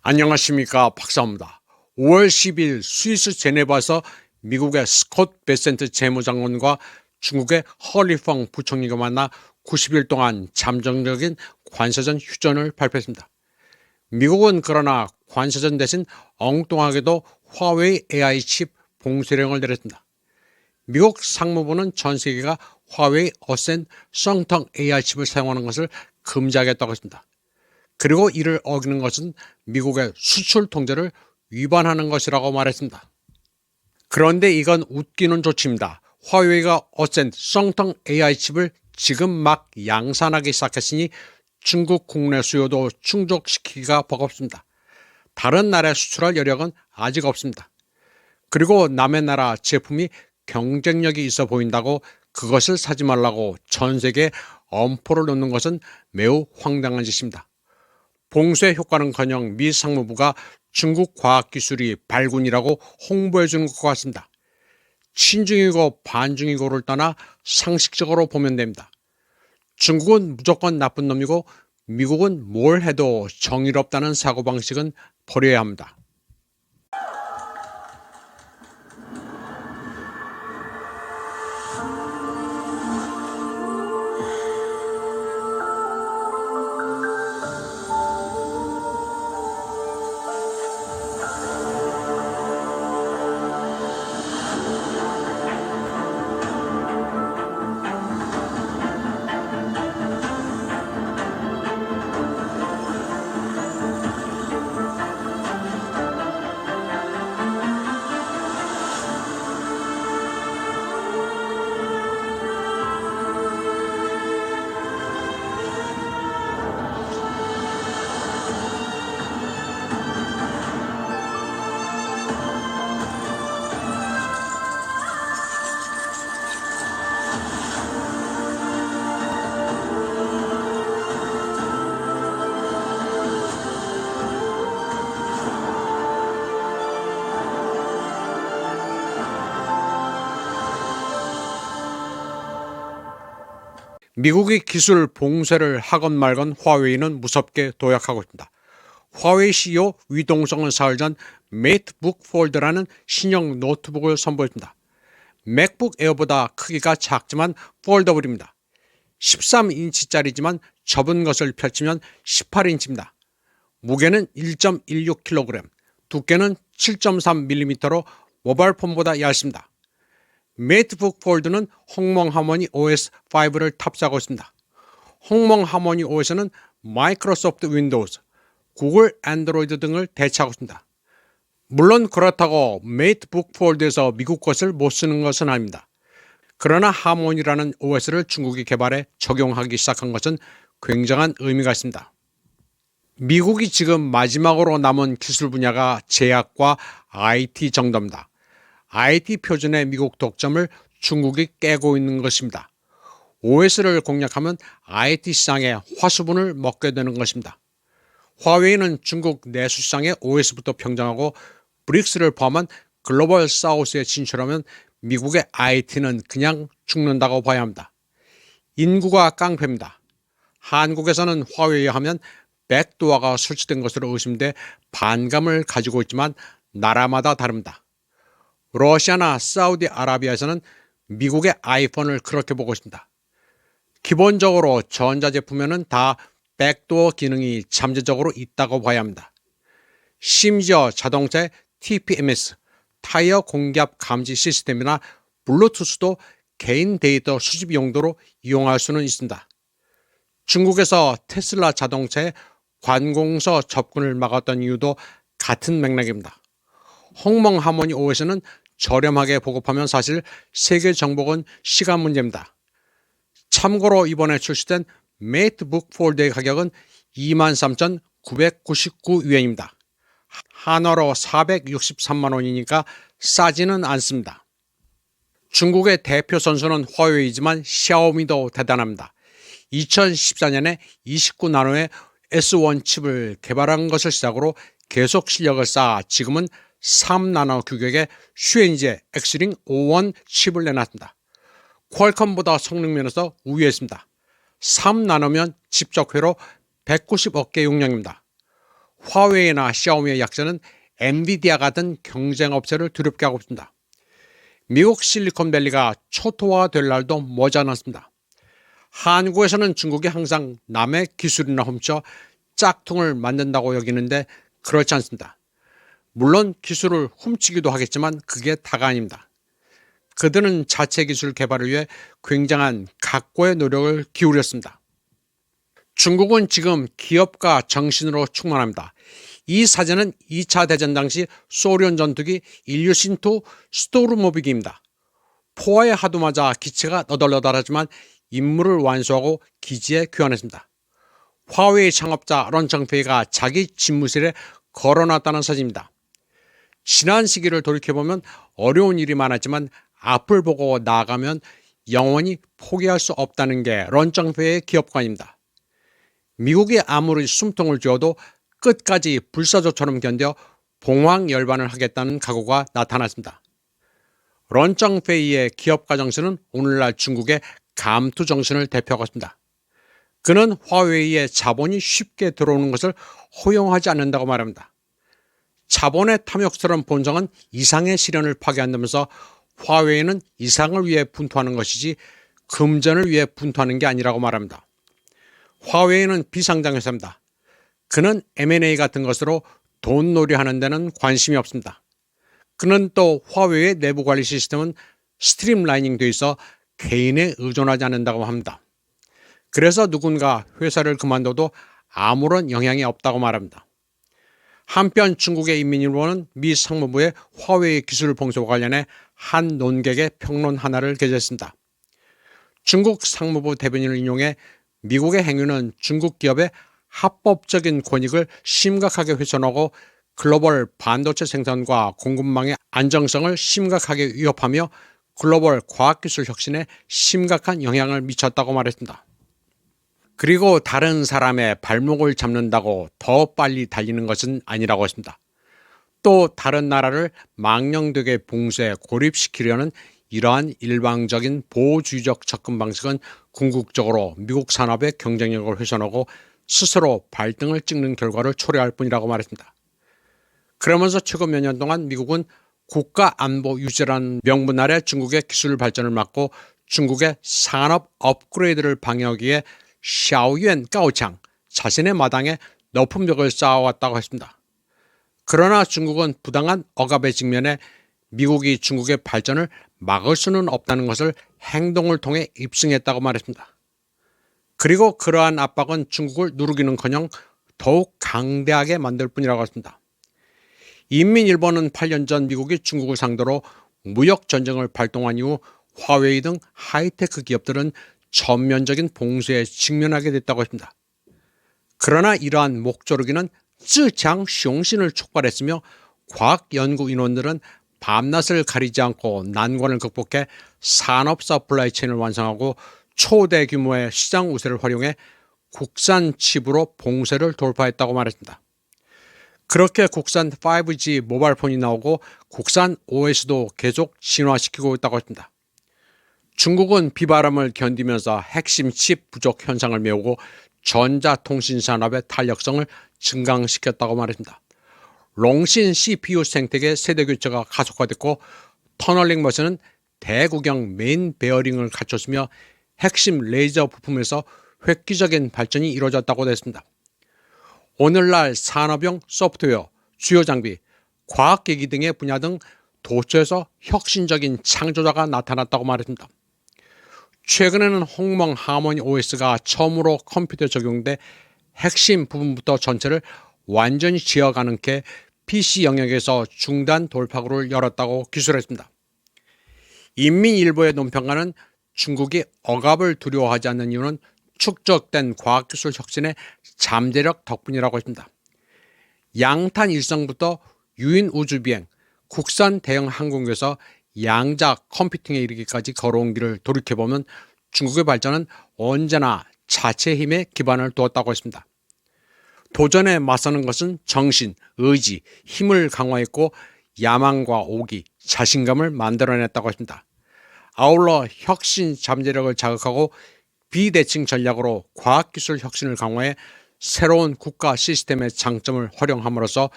안녕하십니까, 박사입니다. 5월 10일 스위스 제네바에서 미국의 스콧 베센트 재무장관과 중국의 허리펑 부총리가 만나 90일 동안 잠정적인 관세전 휴전을 발표했습니다. 미국은 그러나 관세전 대신 엉뚱하게도 화웨이 AI 칩 봉쇄령을 내렸습니다. 미국 상무부는 전 세계가 화웨이 어센 썽텅 AI 칩을 사용하는 것을 금지하겠다고 했습니다. 그리고 이를 어기는 것은 미국의 수출 통제를 위반하는 것이라고 말했습니다. 그런데 이건 웃기는 조치입니다. 화웨이가 어센 썽텅 AI 칩을 지금 막 양산하기 시작했으니 중국 국내 수요도 충족시키기가 버겁습니다. 다른 나라에 수출할 여력은 아직 없습니다. 그리고 남의 나라 제품이 경쟁력이 있어 보인다고 그것을 사지 말라고 전 세계에 엄포를 놓는 것은 매우 황당한 짓입니다. 봉쇄 효과는커녕 미 상무부가 중국 과학기술이 발군이라고 홍보해 주는 것 같습니다. 친중이고 반중이고를 떠나 상식적으로 보면 됩니다. 중국은 무조건 나쁜 놈이고 미국은 뭘 해도 정의롭다는 사고방식은 버려야 합니다. 미국이 기술 봉쇄를 하건 말건 화웨이는 무섭게 도약하고 있습니다. 화웨이 CEO 위동성은 사흘 전 메이트북 폴드라는 신형 노트북을 선보였습니다. 맥북 에어보다 크기가 작지만 폴더블입니다. 13인치짜리지만 접은 것을 펼치면 18인치입니다. 무게는 1.16kg, 두께는 7.3mm로 모바일폰보다 얇습니다. 메이트북 폴드는 홍몽 하모니 OS5를 탑재하고 있습니다. 홍몽 하모니 OS는 마이크로소프트 윈도우즈, 구글 안드로이드 등을 대체하고 있습니다. 물론 그렇다고 메이트북 폴드에서 미국 것을 못 쓰는 것은 아닙니다. 그러나 하모니라는 OS를 중국이 개발해 적용하기 시작한 것은 굉장한 의미가 있습니다. 미국이 지금 마지막으로 남은 기술 분야가 제약과 IT 정도입니다. IT 표준의 미국 독점을 중국이 깨고 있는 것입니다. OS를 공략하면 IT 시장에 화수분을 먹게 되는 것입니다. 화웨이는 중국 내수 시장의 OS부터 평정하고 브릭스를 포함한 글로벌 사우스에 진출하면 미국의 IT는 그냥 죽는다고 봐야 합니다. 인구가 깡패입니다. 한국에서는 화웨이 하면 백도어가 설치된 것으로 의심돼 반감을 가지고 있지만 나라마다 다릅니다. 러시아나 사우디아라비아에서는 미국의 아이폰을 그렇게 보고 있습니다. 기본적으로 전자제품에는 다 백도어 기능이 잠재적으로 있다고 봐야 합니다. 심지어 자동차의 TPMS, 타이어 공기압 감지 시스템이나 블루투스도 개인 데이터 수집 용도로 이용할 수는 있습니다. 중국에서 테슬라 자동차의 관공서 접근을 막았던 이유도 같은 맥락입니다. 홍몽 하모니 OS는 저렴하게 보급하면 사실 세계 정복은 시간 문제입니다. 참고로 이번에 출시된 메이트북 폴드의 가격은 23,999위엔입니다. 한화로 463만 원이니까 싸지는 않습니다. 중국의 대표 선수는 화웨이지만 샤오미도 대단합니다. 2014년에 29나노의 S1 칩을 개발한 것을 시작으로 계속 실력을 쌓아 지금은 3나노 규격의 슈엔제 엑스링 51 칩을 내놨습니다. 퀄컴보다 성능 면에서 우위했습니다. 3나노면 집적회로 190억 개 용량입니다. 화웨이나 샤오미의 약세는 엔비디아 같은 경쟁 업체를 두렵게 하고 있습니다. 미국 실리콘밸리가 초토화될 날도 머지않았습니다. 한국에서는 중국이 항상 남의 기술이나 훔쳐 짝퉁을 만든다고 여기는데 그렇지 않습니다. 물론 기술을 훔치기도 하겠지만 그게 다가 아닙니다. 그들은 자체 기술 개발을 위해 굉장한 각고의 노력을 기울였습니다. 중국은 지금 기업가 정신으로 충만합니다. 이 사진은 2차 대전 당시 소련 전투기 일류신2 스토르모비기입니다. 포화에 하도 맞아 기체가 너덜너덜하지만 임무를 완수하고 기지에 귀환했습니다. 화웨이 창업자 런청페이가 자기 집무실에 걸어놨다는 사진입니다. 지난 시기를 돌이켜보면 어려운 일이 많았지만 앞을 보고 나아가면 영원히 포기할 수 없다는 게 런청페이의 기업관입니다. 미국이 아무리 숨통을 쥐어도 끝까지 불사조처럼 견뎌 봉황열반을 하겠다는 각오가 나타났습니다. 런청페이의 기업가 정신은 오늘날 중국의 감투 정신을 대표하고 있습니다. 그는 화웨이의 자본이 쉽게 들어오는 것을 허용하지 않는다고 말합니다. 자본의 탐욕스러운 본성은 이상의 실현을 파괴한다면서 화웨이는 이상을 위해 분투하는 것이지 금전을 위해 분투하는 게 아니라고 말합니다. 화웨이는 비상장 회사입니다. 그는 M&A 같은 것으로 돈놀이 하는 데는 관심이 없습니다. 그는 또 화웨이의 내부 관리 시스템은 스트림라이닝 되어 있어 개인에 의존하지 않는다고 합니다. 그래서 누군가 회사를 그만둬도 아무런 영향이 없다고 말합니다. 한편 중국의 인민일보는 미 상무부의 화웨이 기술 봉쇄와 관련해 한 논객의 평론 하나를 게재했습니다. 중국 상무부 대변인을 인용해 미국의 행위는 중국 기업의 합법적인 권익을 심각하게 훼손하고 글로벌 반도체 생산과 공급망의 안정성을 심각하게 위협하며 글로벌 과학기술 혁신에 심각한 영향을 미쳤다고 말했습니다. 그리고 다른 사람의 발목을 잡는다고 더 빨리 달리는 것은 아니라고 했습니다. 또 다른 나라를 망령되게 봉쇄에 고립시키려는 이러한 일방적인 보호주의적 접근 방식은 궁극적으로 미국 산업의 경쟁력을 훼손하고 스스로 발등을 찍는 결과를 초래할 뿐이라고 말했습니다. 그러면서 최근 몇 년 동안 미국은 국가 안보 유지라는 명분 아래 중국의 기술 발전을 막고 중국의 산업 업그레이드를 방해하기 위해 샤오유엔 까오창 자신의 마당에 높은 벽을 쌓아왔다고 했습니다. 그러나 중국은 부당한 억압에 직면해 미국이 중국의 발전을 막을 수는 없다는 것을 행동을 통해 입증했다고 말했습니다. 그리고 그러한 압박은 중국을 누르기는커녕 더욱 강대하게 만들 뿐이라고 했습니다. 인민일보는 8년 전 미국이 중국을 상대로 무역전쟁을 발동한 이후 화웨이 등 하이테크 기업들은 전면적인 봉쇄에 직면하게 됐다고 했습니다. 그러나 이러한 목조르기는 쯔장숑신을 촉발했으며 과학연구 인원들은 밤낮을 가리지 않고 난관을 극복해 산업 서플라이 체인을 완성하고 초대 규모의 시장 우세를 활용해 국산 칩으로 봉쇄를 돌파했다고 말했습니다. 그렇게 국산 5G 모바일폰이 나오고 국산 OS도 계속 진화시키고 있다고 했습니다. 중국은 비바람을 견디면서 핵심 칩 부족 현상을 메우고 전자통신 산업의 탄력성을 증강시켰다고 말했습니다. 롱신 CPU 생태계 세대 교체가 가속화됐고 터널링 머신은 대구경 메인 베어링을 갖췄으며 핵심 레이저 부품에서 획기적인 발전이 이루어졌다고 했습니다. 오늘날 산업용 소프트웨어, 주요 장비, 과학기기 등의 분야 등 도처에서 혁신적인 창조자가 나타났다고 말했습니다. 최근에는 홍명 하모니 OS가 처음으로 컴퓨터에 적용돼 핵심 부분부터 전체를 완전히 제어 가능케 PC 영역에서 중단 돌파구를 열었다고 기술했습니다. 인민일보의 논평가는 중국이 억압을 두려워하지 않는 이유는 축적된 과학기술 혁신의 잠재력 덕분이라고 했습니다. 양탄 일성부터 유인 우주비행, 국산 대형 항공기에서 양자 컴퓨팅에 이르기까지 걸어온 길을 돌이켜보면 중국의 발전은 언제나 자체 힘에 기반을 두었다고 했습니다. 도전에 맞서는 것은 정신, 의지, 힘을 강화했고 야망과 오기, 자신감을 만들어냈다고 했습니다. 아울러 혁신 잠재력을 자극하고 비대칭 전략으로 과학기술 혁신을 강화해 새로운 국가 시스템의 장점을 활용함으로써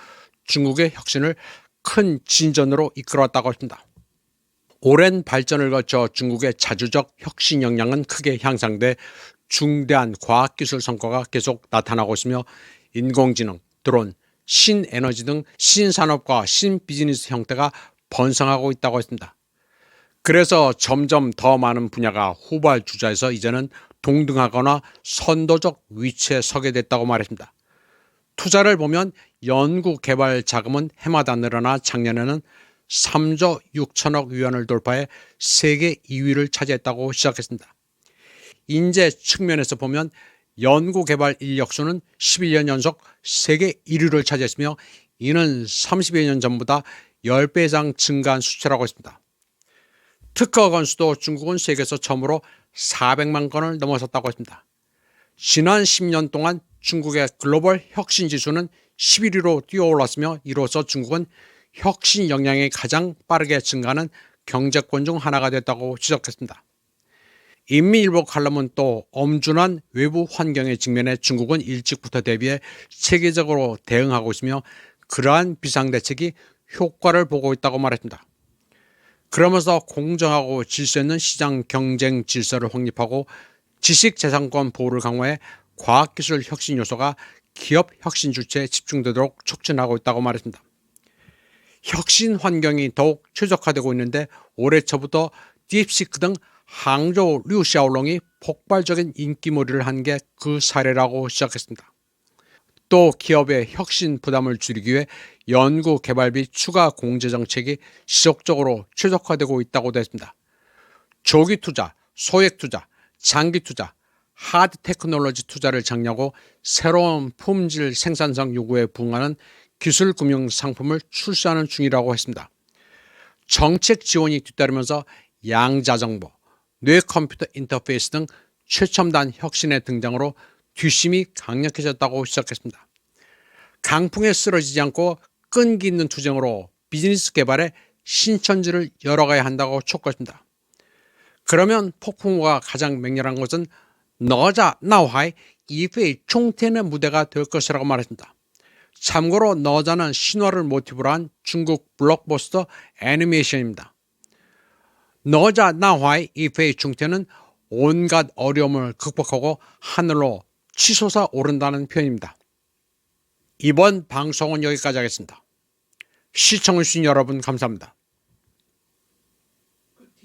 중국의 혁신을 큰 진전으로 이끌어왔다고 합니다. 오랜 발전을 거쳐 중국의 자주적 혁신 역량은 크게 향상돼 중대한 과학기술 성과가 계속 나타나고 있으며 인공지능, 드론, 신에너지 등 신산업과 신비즈니스 형태가 번성하고 있다고 했습니다. 그래서 점점 더 많은 분야가 후발주자에서 이제는 동등하거나 선도적 위치에 서게 됐다고 말했습니다. 투자를 보면 연구개발 자금은 해마다 늘어나 작년에는 3조 6천억 위안을 돌파해 세계 2위를 차지했다고 시작했습니다. 인재 측면에서 보면 연구개발 인력수는 11년 연속 세계 1위를 차지했으며 이는 30여 년 전보다 10배 이상 증가한 수치라고 했습니다. 특허 건수도 중국은 세계에서 처음으로 400만 건을 넘어섰다고 했습니다. 지난 10년 동안 중국의 글로벌 혁신 지수는 11위로 뛰어올랐으며 이로써 중국은 혁신 역량이 가장 빠르게 증가하는 경제권 중 하나가 됐다고 지적했습니다. 인민일보 칼럼은 또 엄중한 외부 환경에 직면해 중국은 일찍부터 대비해 체계적으로 대응하고 있으며 그러한 비상대책이 효과를 보고 있다고 말했습니다. 그러면서 공정하고 질서 있는 시장 경쟁 질서를 확립하고 지식재산권 보호를 강화해 과학기술 혁신 요소가 기업 혁신 주체에 집중되도록 촉진하고 있다고 말했습니다. 혁신 환경이 더욱 최적화되고 있는데 올해 초부터 딥시크 등 항저우 류샤오롱이 폭발적인 인기몰이를 한 게 그 사례라고 시작했습니다. 또 기업의 혁신 부담을 줄이기 위해 연구 개발비 추가 공제 정책이 지속적으로 최적화되고 있다고 했습니다. 조기 투자, 소액 투자, 장기 투자, 하드 테크놀로지 투자를 장려하고 새로운 품질 생산성 요구에 부응하는 기술 금융 상품을 출시하는 중이라고 했습니다. 정책 지원이 뒤따르면서 양자정보, 뇌컴퓨터 인터페이스 등 최첨단 혁신의 등장으로 뒷심이 강력해졌다고 시작했습니다. 강풍에 쓰러지지 않고 끈기 있는 투쟁으로 비즈니스 개발에 신천지를 열어가야 한다고 촉구했습니다. 그러면 폭풍우가 가장 맹렬한 것은 너자 나오하이 이페이 총텐의 무대가 될 것이라고 말했습니다. 참고로 너자는 신화를 모티브로 한 중국 블록버스터 애니메이션입니다. 너자 나오하이 이페이 총텐은 온갖 어려움을 극복하고 하늘로 치솟아 오른다는 표현입니다. 이번 방송은 여기까지 하겠습니다. 시청해주신 여러분 감사합니다.